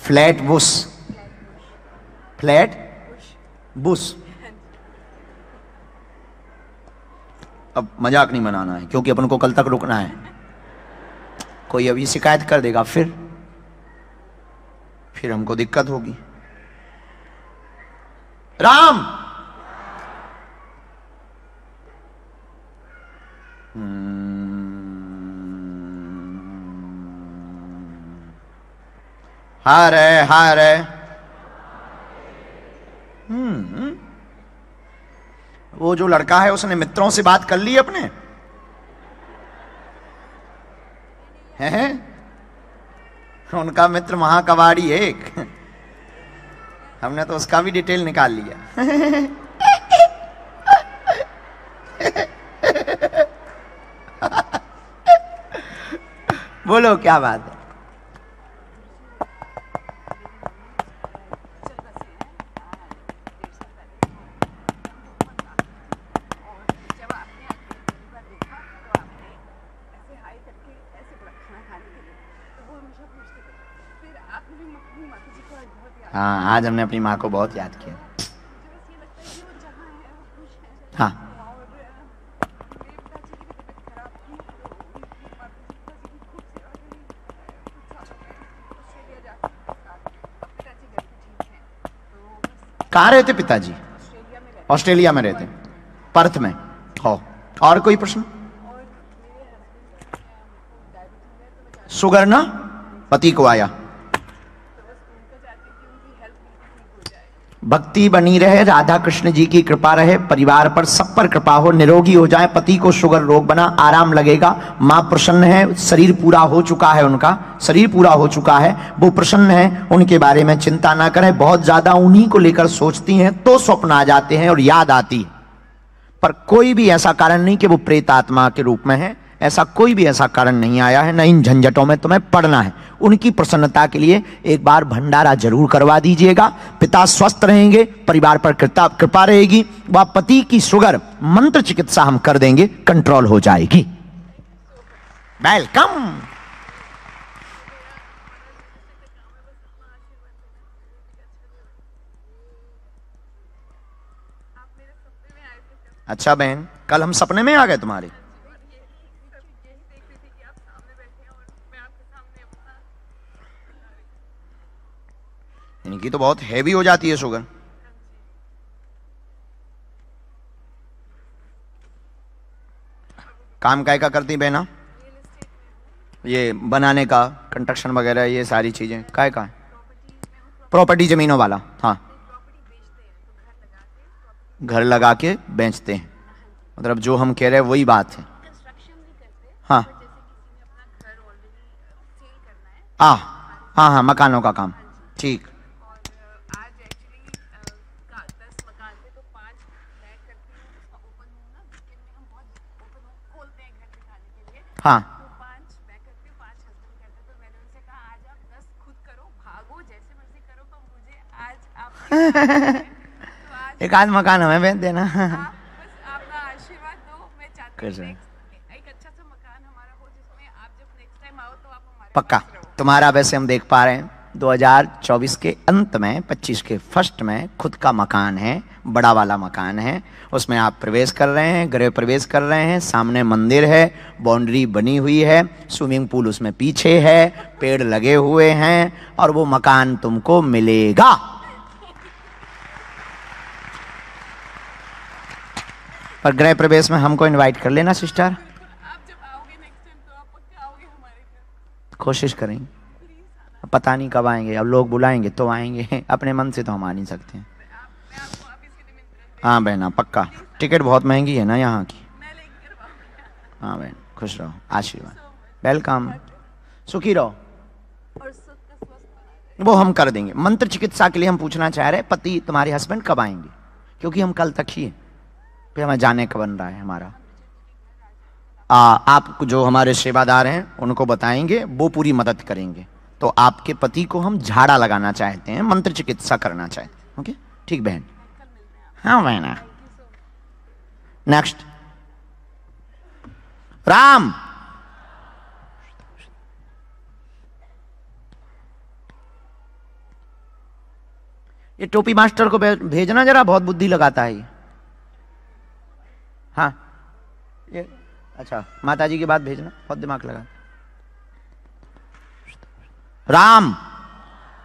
Flat Bush, flat Bush. अब मजाक नहीं बनाना है क्योंकि अपन को कल तक रुकना है। कोई अभी शिकायत कर देगा फिर हमको दिक्कत होगी। राम हरे हरे। वो जो लड़का है उसने मित्रों से बात कर ली अपने, हैं? उनका मित्र महाकवाड़ी है एक, हमने तो उसका भी डिटेल निकाल लिया। बोलो क्या बात है? हाँ, आज हमने अपनी माँ को बहुत याद किया। हाँ, कहाँ रहते पिताजी? ऑस्ट्रेलिया में रहते, पर्थ में। हो, और कोई प्रश्न? शुगर ना पति को आया। भक्ति बनी रहे, राधा कृष्ण जी की कृपा रहे, परिवार पर सब पर कृपा हो, निरोगी हो जाए। पति को शुगर रोग बना, आराम लगेगा। मां प्रसन्न है, शरीर पूरा हो चुका है, उनका शरीर पूरा हो चुका है, वो प्रसन्न है। उनके बारे में चिंता ना करें। बहुत ज्यादा उन्हीं को लेकर सोचती हैं तो स्वप्न आ जाते हैं और याद आती है, पर कोई भी ऐसा कारण नहीं कि वो प्रेत आत्मा के रूप में है। ऐसा कोई भी ऐसा कारण नहीं आया है, न इन झंझटों में तुम्हें पड़ना है। उनकी प्रसन्नता के लिए एक बार भंडारा जरूर करवा दीजिएगा। पिता स्वस्थ रहेंगे, परिवार पर कृपा रहेगी, वह पति की शुगर मंत्र चिकित्सा हम कर देंगे, कंट्रोल हो जाएगी। वेलकम। अच्छा बहन, कल हम सपने में आ गए तुम्हारे? इनकी तो बहुत हैवी हो जाती है शुगर। काम काय का करती बहना? ये बनाने का, कंस्ट्रक्शन वगैरह, ये सारी चीजें काय का? प्रॉपर्टी जमीनों वाला। हाँ, घर लगा के बेचते हैं, मतलब जो हम कह रहे हैं वही बात है। हाँ हाँ हाँ हाँ, मकानों का काम, ठीक। हाँ एक आध मकान हमें बेच देना। पक्का तुम्हारा वैसे हम देख पा रहे हैं 2024 के अंत में 25 के फर्स्ट में खुद का मकान है, बड़ा वाला मकान है, उसमें आप प्रवेश कर रहे हैं, गृह प्रवेश कर रहे हैं। सामने मंदिर है, बाउंड्री बनी हुई है, स्विमिंग पूल उसमें पीछे है, पेड़ लगे हुए हैं और वो मकान तुमको मिलेगा। पर गृह प्रवेश में हमको इनवाइट कर लेना सिस्टर। आप जब आओगे नेक्स्ट टाइम तो आप पक्का आओगे हमारे घर। कोशिश करेंगे, पता नहीं कब आएंगे, अब लोग बुलाएंगे तो आएंगे, अपने मन से तो हम आ नहीं सकते। हाँ बहना पक्का, टिकट बहुत महंगी है ना यहाँ की। हाँ बहन, खुश रहो, आशीर्वाद, वेलकम, सुखी रहो। वो हम कर देंगे। मंत्र चिकित्सा के लिए हम पूछना चाह रहे हैं पति तुम्हारे हस्बैंड कब आएंगे, क्योंकि हम कल तक ही है, फिर हमें जाने का बन रहा है हमारा। आप जो हमारे सेवादार हैं उनको बताएंगे, वो पूरी मदद करेंगे। तो आपके पति को हम झाड़ा लगाना चाहते हैं, मंत्र चिकित्सा करना चाहते हैं। ओके ठीक बहन। हाँ बहना। नेक्स्ट राम। ये टोपी मास्टर को भेजना जरा, बहुत बुद्धि लगाता है ये। हाँ ये अच्छा, माता जी की बात भेजना, बहुत दिमाग लगा। राम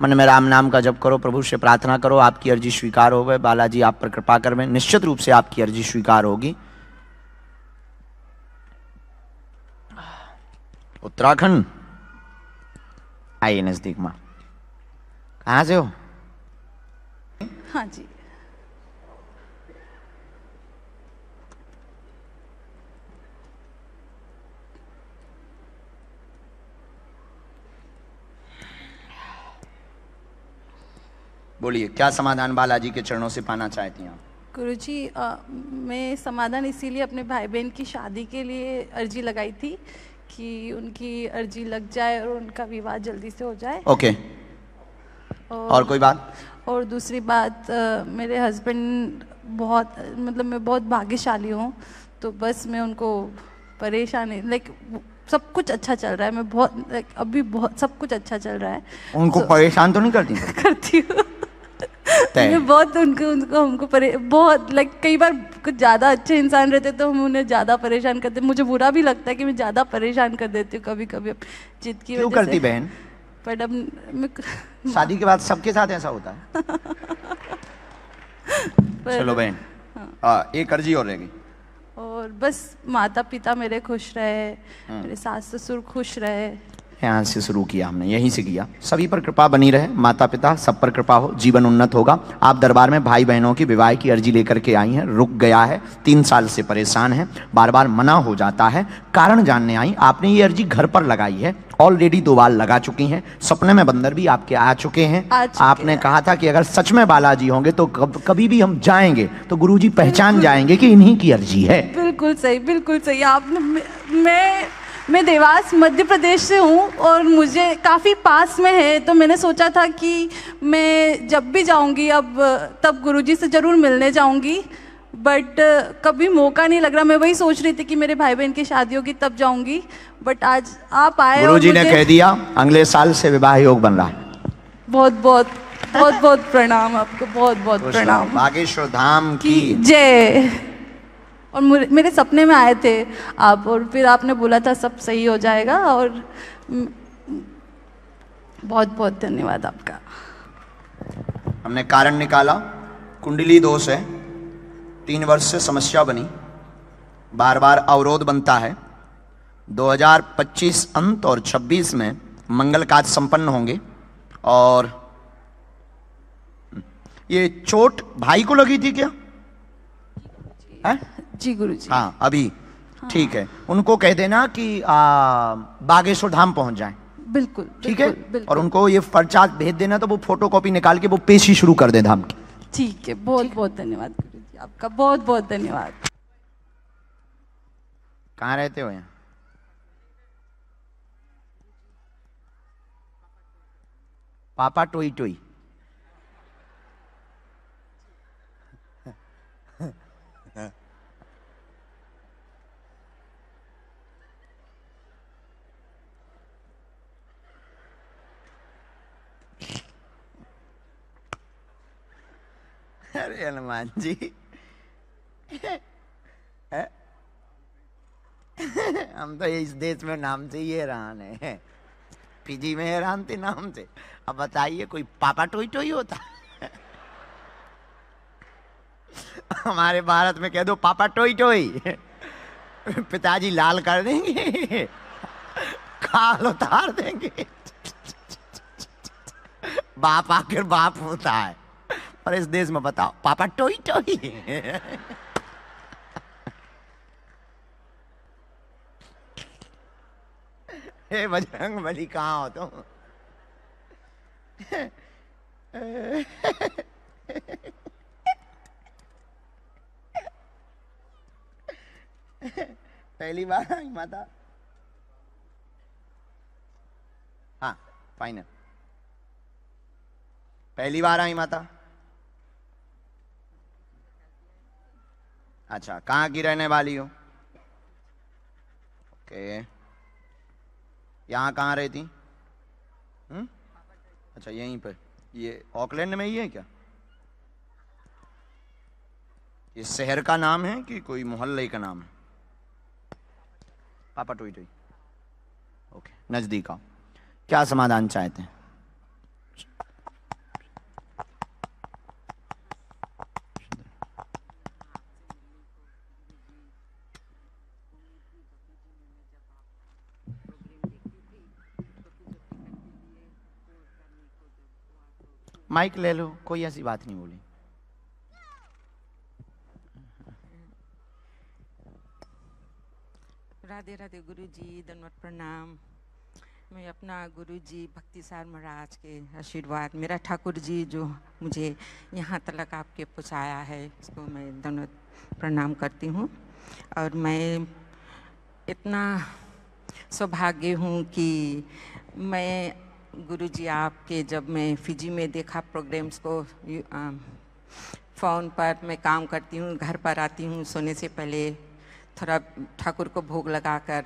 मन में राम नाम का जप करो, प्रभु से प्रार्थना करो, आपकी अर्जी स्वीकार हो गए। बालाजी आप पर कृपा कर में, निश्चित रूप से आपकी अर्जी स्वीकार होगी। उत्तराखंड आइए नजदीक मां, कहां से हो? हाँ जी। बोलिए, क्या समाधान बालाजी के चरणों से पाना चाहती हैं आप? गुरुजी, मैं समाधान इसीलिए अपने भाई बहन की शादी के लिए अर्जी लगाई थी कि उनकी अर्जी लग जाए और उनका विवाह जल्दी से हो जाए। ओके। और कोई बात? और दूसरी बात, मेरे हस्बैंड बहुत, मतलब मैं बहुत भाग्यशाली हूँ, तो बस मैं उनको परेशानी, लाइक सब कुछ अच्छा चल रहा है, मैं बहुत अभी बहुत सब कुछ अच्छा चल रहा है। उनको परेशान तो नहीं करती? करती हूँ मैं बहुत उनको हमको बहुत लाइक कई बार कुछ ज़्यादा अच्छे इंसान रहते तो हम उन्हें ज़्यादा परेशान करते, मुझे बुरा भी लगता है कि मैं ज़्यादा परेशान कर देती हूँ कभी कभी जिद की वजह से। क्यों करती बहन? पर अब मैं शादी के बाद सबके साथ ऐसा होता है। चलो बहन, एक अर्जी और रहेगी। और बस माता पिता मेरे खुश रहे, मेरे सास ससुर खुश रहे। यहाँ से शुरू किया हमने, यहीं से किया। सभी पर कृपा बनी रहे, माता पिता सब पर कृपा हो, जीवन उन्नत होगा। आप दरबार में भाई बहनों की विवाह की अर्जी लेकर के आई हैं, रुक गया है, 3 साल से परेशान है, बार बार मना हो जाता है, कारण जानने आई। आपने ये अर्जी घर पर लगाई है, ऑलरेडी 2 बार लगा चुकी हैं, सपने में बंदर भी आपके आ चुके हैं। आपने कहा था कि अगर सच में बालाजी होंगे तो कभी भी हम जाएंगे तो गुरुजी पहचान जाएंगे कि इन्हीं की अर्जी है। बिल्कुल सही, बिल्कुल सही। आपने मैं देवास मध्य प्रदेश से हूँ और मुझे काफ़ी पास में है, तो मैंने सोचा था कि मैं जब भी जाऊँगी अब तब गुरुजी से ज़रूर मिलने जाऊँगी, बट कभी मौका नहीं लग रहा। मैं वही सोच रही थी कि मेरे भाई बहन की शादी होगी तब जाऊँगी, बट आज आप आए। गुरुजी ने कह दिया अगले साल से विवाह योग बन रहा है। बहुत बहुत बहुत बहुत प्रणाम आपको, बहुत बहुत प्रणाम। बागेश्वर धाम की जय। और मेरे सपने में आए थे आप, और फिर आपने बोला था सब सही हो जाएगा, और बहुत बहुत धन्यवाद आपका। हमने कारण निकाला, कुंडली दोष है, 3 वर्ष से समस्या बनी, बार बार अवरोध बनता है। 2025 अंत और 26 में मंगल कार्य संपन्न होंगे। और ये चोट भाई को लगी थी क्या? है? जी गुरुजी। हाँ अभी ठीक है। उनको कह देना कि बागेश्वर धाम पहुंच जाएं। बिल्कुल ठीक है। और उनको ये पर्चा भेज देना तो वो फोटोकॉपी निकाल के वो पेशी शुरू कर दे धाम की। ठीक है, बहुत बहुत धन्यवाद गुरुजी, आपका बहुत बहुत धन्यवाद। कहाँ रहते हो? यहाँ पापा टोई टोई। अरे हनुमान जी हम तो इस देश में नाम से ही हैरान है, पीजी में हैरान थे नाम से। अब बताइए कोई पापा टोई टोई होता? हमारे भारत में कह दो पापा टोई टोई, पिताजी लाल कर देंगे, खाल उतार देंगे। बाप आखिर बाप होता है, और इस देश में बताओ पापा टोई टोई। हे बजरंग बली कहाँ हो तुम? पहली बार आई माता? हाँ फाइनल, पहली बार आई माता? अच्छा, कहाँ की रहने वाली हो? ओके, यहाँ कहाँ रहती? अच्छा यहीं पर, ये ऑकलैंड में ही है क्या? ये शहर का नाम है कि कोई मोहल्ले का नाम है? पापा टोई टोई। ओके, नजदीक आओ। क्या समाधान चाहते हैं? माइक ले लो, कोई ऐसी बात नहीं बोली। राधे राधे गुरुजी, दंडवत प्रणाम। मैं अपना गुरुजी भक्तिसार महाराज के आशीर्वाद, मेरा ठाकुर जी जो मुझे यहाँ तक आपके पहुँचाया है, इसको मैं दंडवत प्रणाम करती हूँ। और मैं इतना सौभाग्य हूँ कि मैं गुरुजी आपके, जब मैं फिजी में देखा प्रोग्राम्स को, फ़ोन पर मैं काम करती हूँ, घर पर आती हूँ सोने से पहले थोड़ा ठाकुर को भोग लगाकर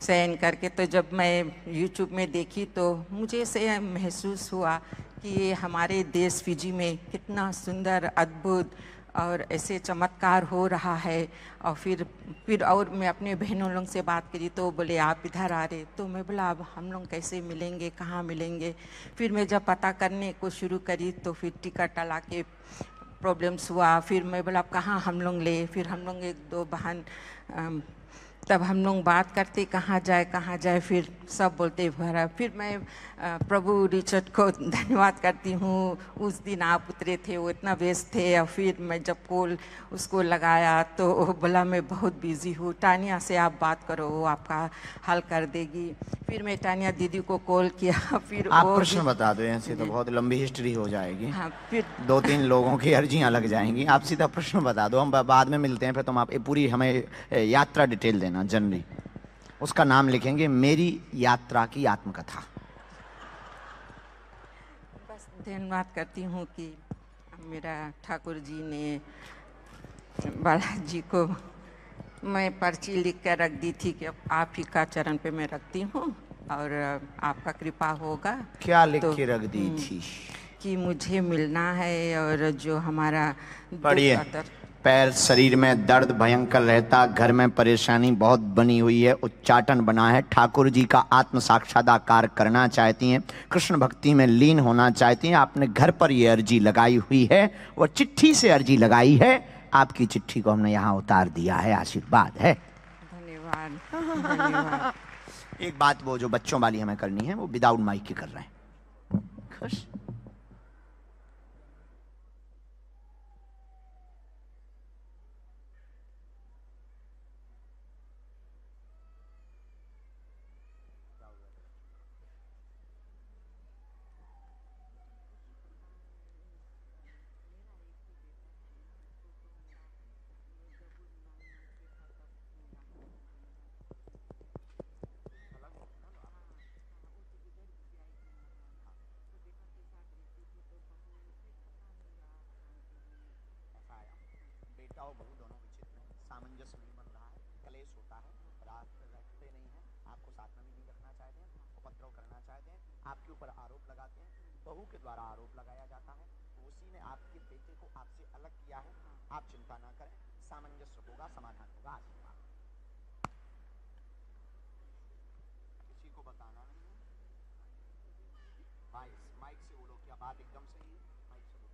शयन करके, तो जब मैं यूट्यूब में देखी तो मुझे से महसूस हुआ कि ये हमारे देश फिजी में कितना सुंदर, अद्भुत और ऐसे चमत्कार हो रहा है। और फिर और मैं अपने बहनों लोग से बात करी तो बोले आप इधर आ रहे, तो मैं बोला अब हम लोग कैसे मिलेंगे, कहाँ मिलेंगे। फिर मैं जब पता करने को शुरू करी तो फिर टिकट अला के प्रॉब्लम्स हुआ। फिर मैं बोला अब कहाँ हम लोग ले, फिर हम लोग एक दो बहन तब हम लोग बात करते कहाँ जाए, फिर सब बोलते भरा। फिर मैं प्रभु रिचर्ड को धन्यवाद करती हूँ, उस दिन आप उतरे थे, वो इतना व्यस्त थे। और फिर मैं जब कॉल उसको लगाया तो वो बोला मैं बहुत बिजी हूँ, टानिया से आप बात करो, वो आपका हल कर देगी। फिर मैं टानिया दीदी को कॉल किया। फिर आप प्रश्न बता दो, ऐसे तो बहुत लंबी हिस्ट्री हो जाएगी। हाँ, फिर 2-3 लोगों की अर्जियां लग जाएंगी। आप सीधा प्रश्न बता दो, हम बाद में मिलते हैं। फिर तुम आप पूरी हमें यात्रा डिटेल देना, जनरली उसका नाम लिखेंगे, मेरी यात्रा की आत्मकथा। बस धन्यवाद करती हूँ कि मेरा ठाकुर जी ने, बालाजी को मैं पर्ची लिख कर रख दी थी कि आप ही का चरण पे मैं रखती हूँ और आपका कृपा होगा। क्या लिख के रख दी थी? कि मुझे मिलना है और जो हमारा पढ़िए। पैर शरीर में दर्द भयंकर रहता, घर में परेशानी बहुत बनी हुई है, उच्चाटन बना है, ठाकुर जी का आत्म साक्षात्कार करना चाहती हैं, कृष्ण भक्ति में लीन होना चाहती हैं। आपने घर पर ये अर्जी लगाई हुई है और चिट्ठी से अर्जी लगाई है। आपकी चिट्ठी को हमने यहाँ उतार दिया है, आशीर्वाद है। धन्यवाद धन्यवाद। एक बात वो जो बच्चों वाली हमें करनी है, वो विदाउट माइक की कर रहे हैं। खुश? और बहू दोनों विचित्र हैं, सामंजस्य नहीं बन रहा है, कलेश होता है, रात रखते नहीं हैं, आपको साथ में भी नहीं रखना चाहते हैं, उपद्रव करना चाहते हैं, आपके ऊपर आरोप लगाते हैं, बहू के द्वारा आरोप लगाया जाता है, तो उसी ने आपके बेटे को आपसे अलग किया है। आप चिंता ना करें, सामंजस्य होगा, समाधान होगा। आशीर्वाद। किसी को बताना नहीं है। भाई माइक से बोलो, क्या बात एकदम सही है? माइक से बोलो।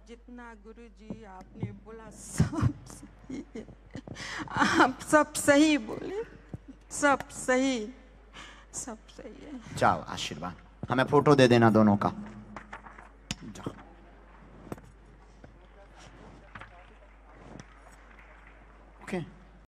जितना गुरुजी आपने बोला सब सही है, आप सब सही बोले, सब सही है। जाओ, आशीर्वाद। हमें फोटो दे देना दोनों का। जाओ।